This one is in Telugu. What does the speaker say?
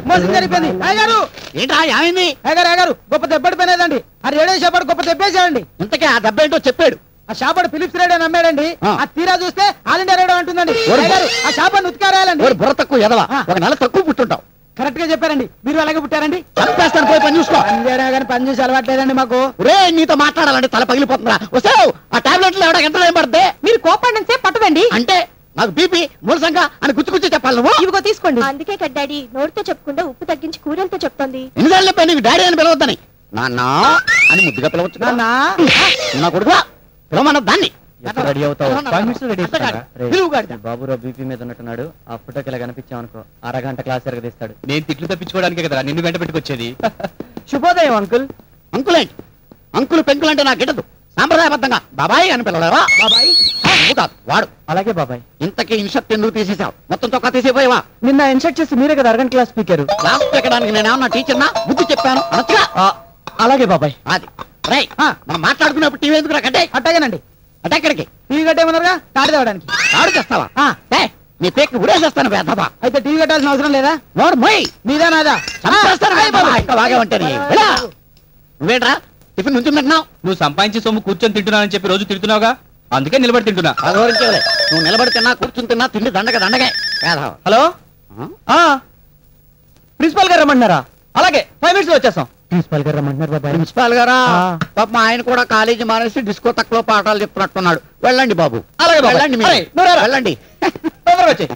మోసం జరిగిపోయింది. ఏంటా ఏమైంది? అయ్యగారు గొప్ప దెబ్బడిపోయినదండి. ఆ రేడియో షాపాడు గొప్ప దెబ్బేశాడండి. ఇంతకే ఆ దెబ్బ ఏంటో చెప్పాడు. ఆ షాపాడు ఫిలిప్స్ రేడియో నమ్మాడండి. ఆ తీరా చూస్తే ఆల్ ఇండియా రేడియో అంటుందండి. ఆ షాపాడు ఉతికారాయాలండి. బుర్ర తక్కువ ఎదవా, ఒక నెల తక్కువ పుట్టుంటావు. కరెక్ట్ గా చెప్పారండి. మీరు అలాగే పుట్టారండి. చంపేస్తాను, పోయి పని చూసుకో. పని చేయడం కానీ పని చూసి అలవాట్లేదండి మాకు. రే నీతో మాట్లాడాలంటే తల పగిలిపోతుందా? వస్తావు ఆ టాబ్లెట్లు ఎవడ ఎంత టైం పడితే మీరు కోపడితే పట్టదండి. అంటే నాకు బీపీ మూలసంగా అని గుచ్చి చెప్పాలి నువ్వు. ఇవిగో తీసుకోండి. అందుకే కదా డాడీ నోటితో చెప్పకుండా ఉప్పు తగ్గించి కూరలతో చెప్తోంది. ఎన్నిసార్లు చెప్పా నీకు డాడీ అని పిలవద్దని? నాన్న అని ముద్దుగా పిలవచ్చు. నా కొడుకు పిలవమన్న దాన్ని. రెడీ అవుతావు? బాబురావు బీపీ మీద ఉన్నట్టున్నాడు. ఆ ఫోటోకి ఇలా కనిపించామనుకో, అరగంట క్లాస్ ఎరగదీస్తాడు. నేను తిట్లు తప్పించుకోవడానికే కదా నిన్ను వెంట పెట్టుకొచ్చేది. శుభోదయం అంకుల్. అంకులేంటి? అంకులు పెంకులు అంటే నాకు గిట్టదు. సాంప్రదాయబద్ధంగా బాబాయ్ అని పిలవలేవా? బాబాయ్ కాదు వాడు. అలాగే బాబాయ్. ఇంతకీ ఇన్షర్ట్ ఎందుకు తీసేసావు? మొత్తం చొక్కా తీసేపోయావా? నిన్న ఇన్షర్ట్ చేసి మీరే కదా అరగంట క్లాస్ స్పీకర్. క్లాస్ ఎక్కడానికి నేనేమన్నా టీచర్నా? బుద్ధి చెప్పాను అనొచ్చుగా. అలాగే బాబాయ్. అది రై మనం మాట్లాడుకున్నప్పుడు టీవీ ఎందుకు కట్టే? అట్టగేనండి. అంటే ఎక్కడికి? టీవీ కట్టేమన్నారుగా, తాడి తేవడానికి. తాడు చేస్తావా? నీ పేక్కి ఉడేసేస్తాను వేదవా. అయితే టీవీ కట్టాల్సిన అవసరం లేదా? నోరు మొయ్. నీదా నాదా? ఇంకా బాగా ఉంటాను. నువ్వేంట్రా టిఫిన్ నుంచి తింటున్నావు? నువ్వు సంపాదించి సొమ్ము కూర్చొని తింటున్నానని చెప్పి రోజు తిడుతున్నావుగా, అందుకే నిలబడి తింటున్నా. అదోరించేవలే. నువ్వు నిలబడి తిన్నా కూర్చుని తిన్నా తిండి దండగే వేదవా. హలో, ప్రిన్సిపాల్ గారు రమ్మంటున్నారా? అలాగే 5 minutes లో వచ్చేస్తాం. ప్రిన్సిపాల్ గారు రమ్మంటున్నారు బాబాయ్. ప్రిన్సిపాల్ గారా? పాప ఆయన కూడా కాలేజీ మానేసి డిస్కో తక్కువ పాఠాలు చెప్తున్నట్టున్నాడు. వెళ్ళండి బాబు. అలాగే వెళ్ళండి, వెళ్ళండి. తొందరగా వచ్చి